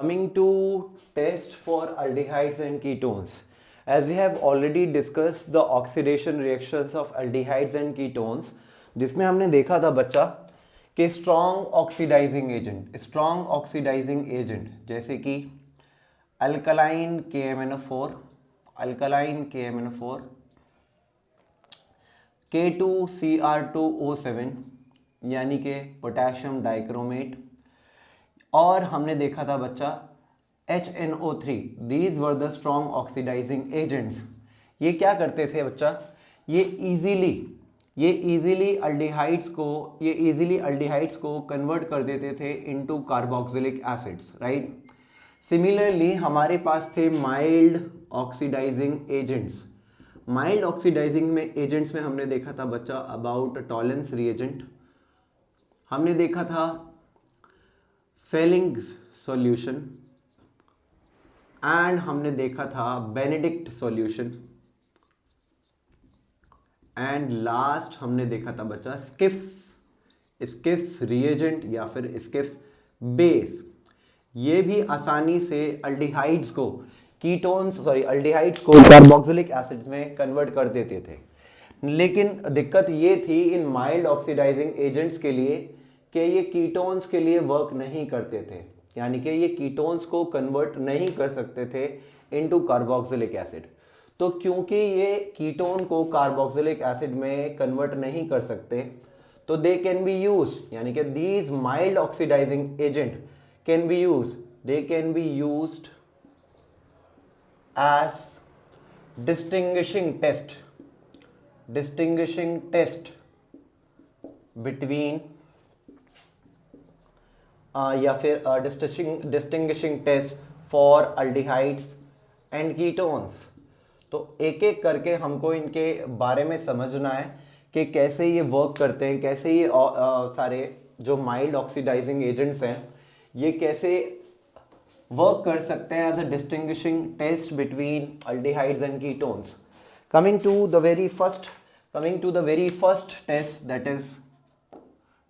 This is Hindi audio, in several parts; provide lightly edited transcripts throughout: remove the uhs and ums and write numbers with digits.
Coming to test for aldehydes and ketones. As we have already discussed the oxidation reactions of aldehydes and ketones, जिसमें हमने देखा था बच्चा कि स्ट्रॉन्ग ऑक्सीडाइजिंग एजेंट जैसे कि अल्कलाइन KMnO4, K2Cr2O7 यानी कि पोटेशियम डाइक्रोमेट, और हमने देखा था बच्चा HNO3. These were the strong oxidising agents. ये क्या करते थे बच्चा, ये इजीली अल्डिहाइड्स को कन्वर्ट कर देते थे into carboxylic acids, right. Similarly हमारे पास थे mild oxidising agents. Mild oxidising में एजेंट्स में हमने देखा था बच्चा अबाउट टॉलेंस रिएजेंट, हमने देखा था फेलिंग्स सॉल्यूशन, एंड हमने देखा था बेनेडिक्ट सॉल्यूशन, एंड लास्ट हमने देखा था बच्चा स्किफ्स रिएजेंट या फिर स्किफ्स बेस. ये भी आसानी से अल्डिहाइड्स को कार्बोक्सिलिक एसिड्स में कन्वर्ट कर देते थे. लेकिन दिक्कत ये थी इन माइल्ड ऑक्सीडाइजिंग एजेंट्स के लिए कि ये कीटोन्स के लिए वर्क नहीं करते थे, यानी कि ये कीटोन्स को कन्वर्ट नहीं कर सकते थे इनटू कार्बोक्सिलिक एसिड. तो क्योंकि ये कीटोन को कार्बोक्सिलिक एसिड में कन्वर्ट नहीं कर सकते, तो दे कैन बी यूज्ड, यानी कि these mild oxidising agent can be used as distinguishing test between या फिर distinguishing test for aldehydes and ketones. तो एक एक करके हमको इनके बारे में समझना है कि कैसे ये वर्क करते हैं, कैसे ये सारे जो माइल्ड ऑक्सीडाइजिंग एजेंट्स हैं ये कैसे वर्क कर सकते हैं as a distinguishing test between aldehydes and ketones. Coming to the very first test, that is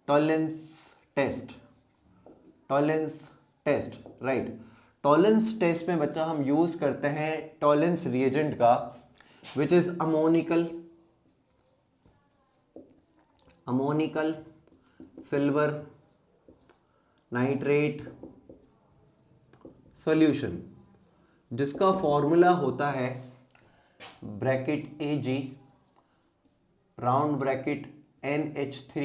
Tollens test, right. Tollens test में बच्चा हम यूज करते हैं Tollens reagent का, which is ammonical silver nitrate solution, जिसका फॉर्मूला होता है bracket Ag round bracket NH3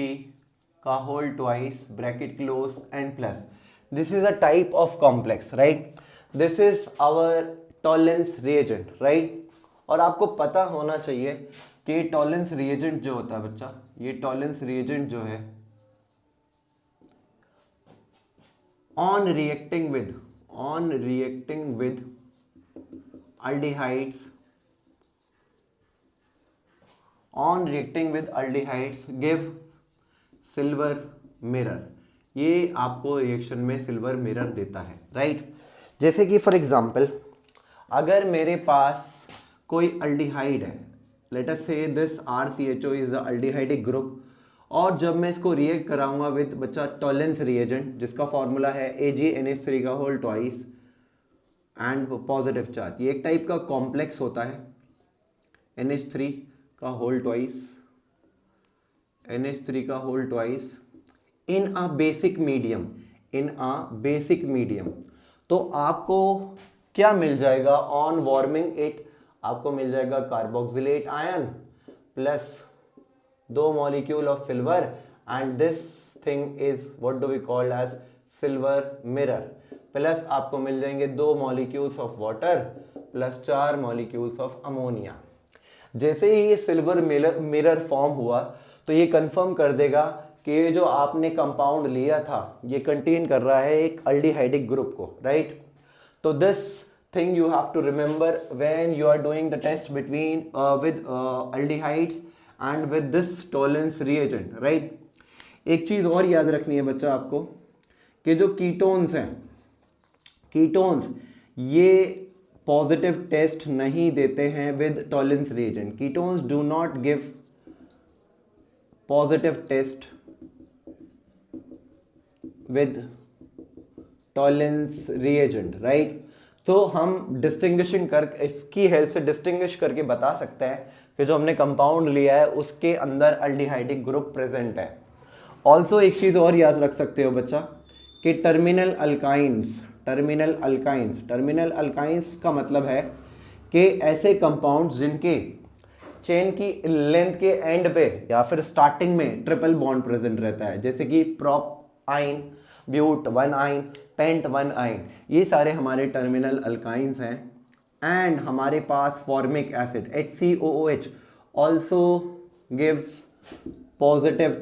का whole twice bracket close and plus. This is a type of complex, right. This is our Tollens reagent, right. और आपको पता होना चाहिए कि टॉलेंस रिएजेंट जो होता है बच्चा, ये टॉलेंस रिएजेंट जो है on reacting with aldehydes give silver mirror. ये आपको रिएक्शन में सिल्वर मिरर देता है, राइट. जैसे कि फॉर एग्जांपल अगर मेरे पास कोई अल्डिहाइड है, लेट अस से this RCHO is a aldehydic group, और जब मैं इसको रिएक्ट कराऊंगा विद बच्चा टॉलेंस रिएजेंट जिसका फॉर्मूला है AgNH3 का whole twice and positive charge. ये एक टाइप का कॉम्प्लेक्स होता है NH3 का whole twice in a basic medium. तो आपको क्या मिल जाएगा ऑन वार्मिंग इट, आपको मिल जाएगा carboxylate ion plus 2 molecule of silver, and this thing is what do we called as silver mirror. Plus आपको मिल जाएंगे 2 molecules of water plus 4 molecules of ammonia. जैसे ही ये सिल्वर मिरर फॉर्म हुआ तो ये कंफर्म कर देगा कि ये जो आपने कंपाउंड लिया था ये कंटेन कर रहा है एक अल्डिहाइडिक ग्रुप को, राइट. तो this thing you have to remember when you are doing the test between with aldehydes and with this Tollens reagent, right. एक चीज और याद रखनी है बच्चा आपको कि जो कीटोन्स हैं, कीटोन्स ये पॉजिटिव टेस्ट नहीं देते हैं with Tollens reagent. Ketones do not give positive test with Tollens reagent, right. तो हम डिस्टिंग्विशिंग कर इसकी हेल्प से डिस्टिंग्विश करके बता सकते हैं कि जो हमने कंपाउंड लिया है उसके अंदर अल्डिहाइडिक ग्रुप प्रेजेंट है। ऑल्सो एक चीज़ और याद रख सकते हो बच्चा कि टर्मिनल अल्काइंस का मतलब है कि ऐसे कंपाउंड्स जिनके चेन की लेंथ के एंड पे या फिर स्टार्टिंग में ट्रिपल बॉन्ड प्रेजेंट रहता है, जैसे कि प्रोप आइन, ब्यूट 1 आइन, पेंट 1 आइन, ये सारे हमारे टर्मिनल अल्काइंस हैं। एंड हमारे पास formic acid HCOOH also gives positive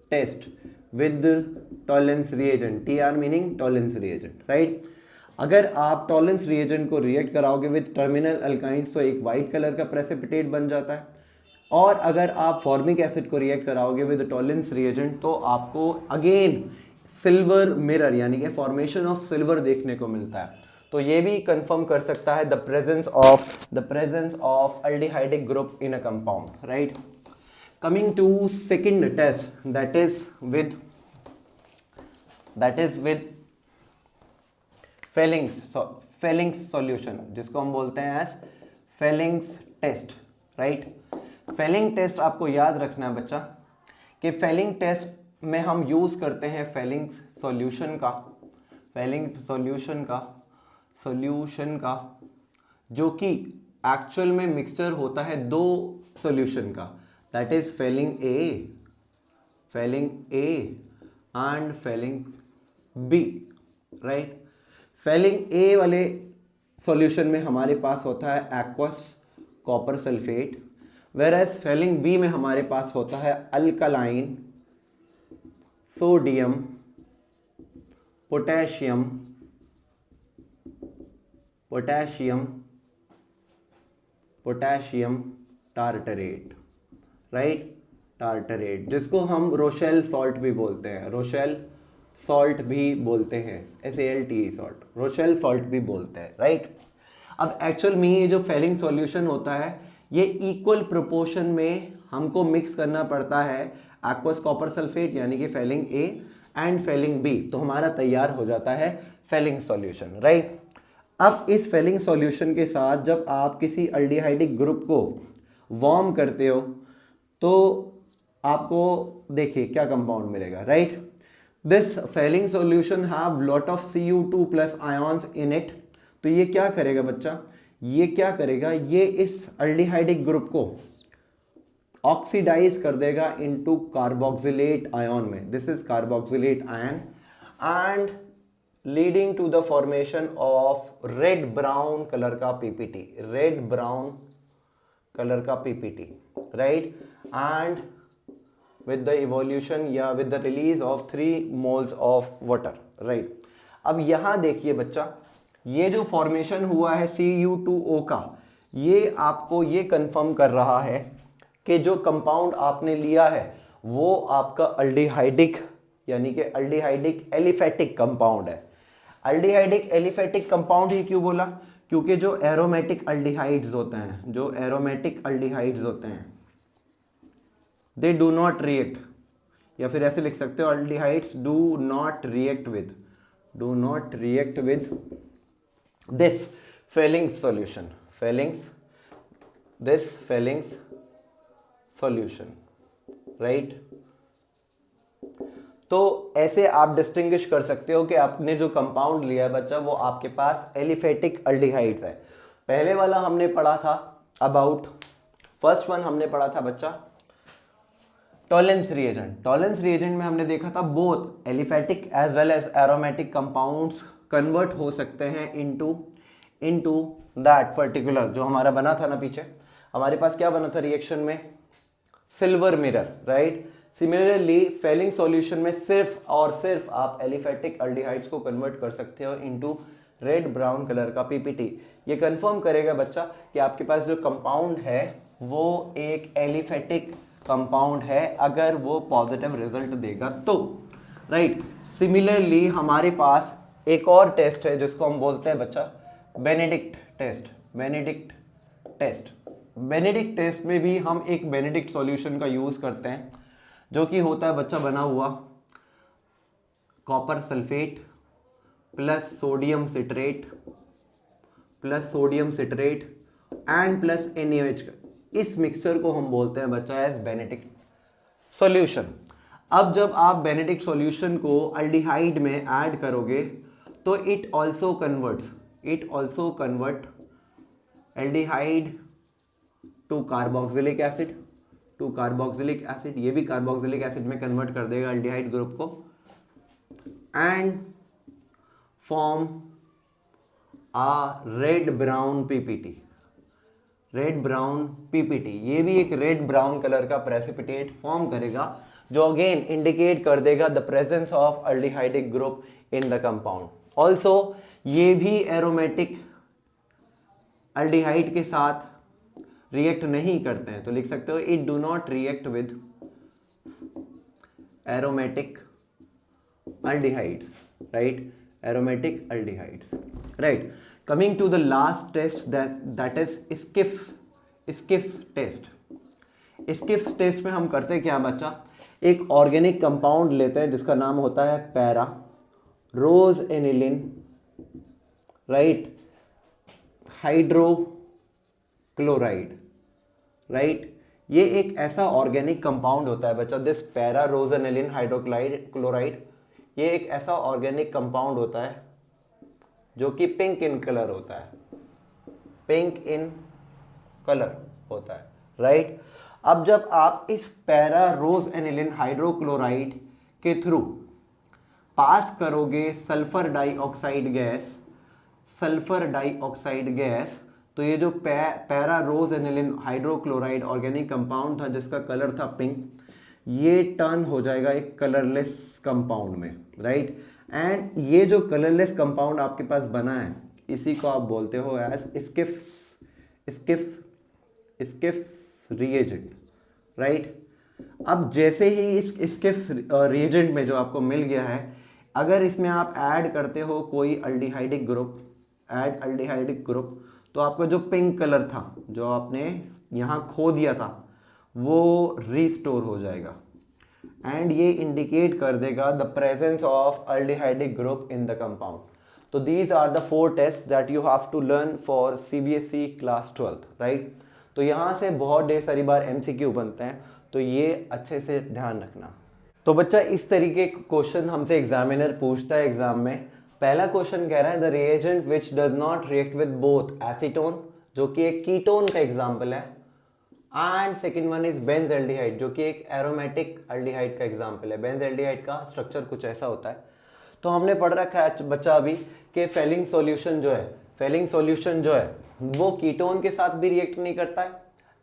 test with Tollens reagent, TR meaning Tollens reagent, right. अगर आप टॉलेंस रिएजेंट को रिएक्ट कराओगे विद टर्मिनल अल्काइंस तो एक वाइट कलर का प्रेसिपिटेट बन जाता है, और अगर आप फॉर्मिक एसिड को रिएक्ट कराओगे विद टॉलेंस रिएजेंट तो आपको अगेन सिल्वर मिरर यानी कि फॉर्मेशन ऑफ सिल्वर देखने को मिलता है। तो ये भी कंफर्म कर सकता है the presence of aldehydic group in a compound, right. Coming to second test, that is with Fehling's solution, जिसको हम बोलते हैं as Fehling's test, right. Fehling test आपको याद रखना है बच्चा कि फेलिंग टेस्ट में हम यूज करते हैं फेलिंग्स सॉल्यूशन का जो कि एक्चुअल में मिक्सचर होता है दो सॉल्यूशन का, that is Fehling A and Fehling B, right. Fehling A वाले सॉल्यूशन में हमारे पास होता है aqueous copper sulphate, whereas Fehling B में हमारे पास होता है alkaline sodium potassium tartrate, right, tartrate, जिसको हम रोशेल सॉल्ट भी बोलते हैं, SALTE सॉल्ट, रोशेल सॉल्ट भी बोलते हैं, राइट। अब एक्चुअल में ये जो फेलिंग सॉल्यूशन होता है ये इक्वल प्रोपोर्शन में हमको मिक्स करना पड़ता है एक्वस कॉपर सल्फेट यानी कि Fehling A and Fehling B, तो हमारा तैयार हो जाता है फेलिंग सॉल्यूशन, राइट। अब इस फेलिंग सॉल्यूशन के साथ जब आप किसी अल्डिहाइडिक ग्रुप को वार्म करते हो तो आपको देखिए क्या कंपाउंड मिलेगा, right. This Fehling solution have lot of Cu2 plus ions in it. तो ये क्या करेगा बच्चा, ये इस अल्डिहाइडिक ग्रुप को ऑक्सीडाइज कर देगा इनटू कार्बोक्सिलेट आयन में, this is carboxylate ion, and leading to the formation of red brown colour का PPT, right, and with the evolution या with the release of 3 moles of water, right। अब यहां देखिए बच्चा ये जो फॉर्मेशन हुआ है Cu2O का, ये आपको ये कंफर्म कर रहा है कि जो कंपाउंड आपने लिया है वो आपका अल्डिहाइडिक यानी कि अल्डिहाइडिक एलिफेटिक कंपाउंड है। अल्डिहाइडिक एलिफेटिक कंपाउंड ही क्यों बोला, क्योंकि जो एरोमेटिक अल्डिहाइड्स होते हैं दे डू नॉट रिएक्ट, या फिर ऐसे लिख सकते हो aldehydes do not react with this Fehling solution, right. तो ऐसे आप डिस्टिंग्विश कर सकते हो कि आपने जो कंपाउंड लिया है बच्चा वो आपके पास एलिफेटिक अल्डिहाइड है। पहले वाला हमने पढ़ा था फर्स्ट वन हमने पढ़ा था बच्चा टॉलेंस रिएजेंट में हमने देखा था both aliphatic as well as aromatic compounds convert हो सकते हैं इनटू दैट पर्टिकुलर जो हमारा बना था ना पीछे, हमारे पास क्या बना था रिएक्शन में, silver mirror, right. Similarly Fehling solution में सिर्फ और सिर्फ आप एलिफेटिक अल्डिहाइड्स को कन्वर्ट कर सकते हो इनटू रेड ब्राउन कलर का पीपीटी। ये कंफर्म करेगा बच्चा कि आपके पास जो कंपाउंड है वो एक एलिफेटिक कंपाउंड है अगर वो पॉजिटिव रिजल्ट देगा तो, राइट। सिमिलरली हमारे पास एक और टेस्ट है जिसको हम बोलते हैं बच्चा बेनेडिक्ट टेस्ट में भी हम एक बेनेडिक्ट सॉल्यूशन का यूज करते हैं जो कि होता है बच्चा बना हुआ copper sulphate plus sodium citrate and plus NaOH। इस मिक्सचर को हम बोलते हैं बच्चा एज बेनेडिक्ट सॉल्यूशन। अब जब आप बेनेडिक्ट सॉल्यूशन को अल्डिहाइड में ऐड करोगे तो it also convert aldehyde to carboxylic acid, ये भी कार्बोक्सिलिक एसिड में कन्वर्ट कर देगा एल्डिहाइड ग्रुप को, and form red brown PPT. ये भी एक रेड ब्राउन कलर का प्रेसिपिटेट फॉर्म करेगा जो अगेन इंडिकेट कर देगा the presence of aldehydic group in the compound. Also ये भी एरोमेटिक एल्डिहाइड के साथ रिएक्ट नहीं करते हैं, तो लिख सकते हो it do not react with aromatic aldehydes, right, aromatic aldehydes, right. Coming to the last test that is Schiff's test में हम करते क्या बच्चा, एक ऑर्गेनिक कंपाउंड लेते हैं जिसका नाम होता है para rose aniline, right, hydrochloride, right. ये एक ऐसा ऑर्गेनिक कंपाउंड होता है बच्चा, this para rose aniline hydrochloride, ये एक ऐसा ऑर्गेनिक कंपाउंड होता है जो कि पिंक इन कलर होता है, राइट। अब जब आप इस पैरा रोज एनिलिन हाइड्रोक्लोराइड के थ्रू पास करोगे सल्फर डाइऑक्साइड गैस, तो ये जो para rose aniline hydrochloride organic compound था जिसका कलर था पिंक, ये टर्न हो जाएगा एक कलरलेस कंपाउंड में, राइट। एंड ये जो कलरलेस कंपाउंड आपके पास बना है इसी को आप बोलते हो एज स्किफ्स रिएजेंट, राइट। अब जैसे ही इस स्किफ्स रिएजेंट में जो आपको मिल गया है, अगर इसमें आप ऐड करते हो कोई एल्डिहाइडिक ग्रुप, तो आपका जो पिंक कलर था जो आपने यहाँ खो दिया था वो रिस्टोर हो जाएगा, एंड ये इंडिकेट कर देगा the presence of aldehydic group in the compound. तो these are the 4 test that you have to learn for CBSE class 12th, right. तो यहाँ से बहुत ढेर सारी बार MCQ बनते हैं, तो ये अच्छे से ध्यान रखना। तो बच्चा इस तरीके के क्वेश्चन हमसे एग्जामिनर पूछता है एग्जाम में। पहला क्वेश्चन कह रहा है the reagent which does not react with both acetone, जो कि एक कीटोन का एग्जाम्पल है, and second one is benzaldehyde, जो कि एक एरोमेटिक एल्डिहाइड का एग्जाम्पल है। बेंजल्डिहाइड का स्ट्रक्चर कुछ ऐसा होता है। तो हमने पढ़ रखा है बच्चा अभी कि फेलिंग सॉल्यूशन जो है वो कीटोन के साथ भी रिएक्ट नहीं करता है,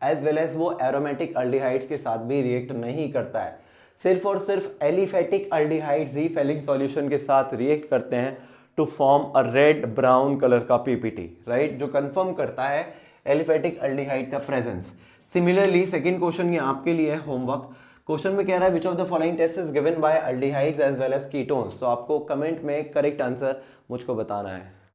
एज वेल एज वो एरोमेटिक एल्डिहाइड्स के साथ भी रिएक्ट नहीं करता है। सिर्फ और सिर्फ एलिफेटिक एल्डिहाइड्स ही फेलिंग सॉल्यूशन के साथ रिएक्ट करते हैं to form a red brown colour का पीपीटी, राइट, जो कंफर्म करता है एलिफेटिक एल्डिहाइड का प्रेजेंस। सिमिलरली सेकंड क्वेश्चन ये आपके लिए है होमवर्क। क्वेश्चन में कह रहा है which of the following test is given by aldehydes as well as ketones. तो आपको कमेंट में करेक्ट आंसर मुझको बताना है।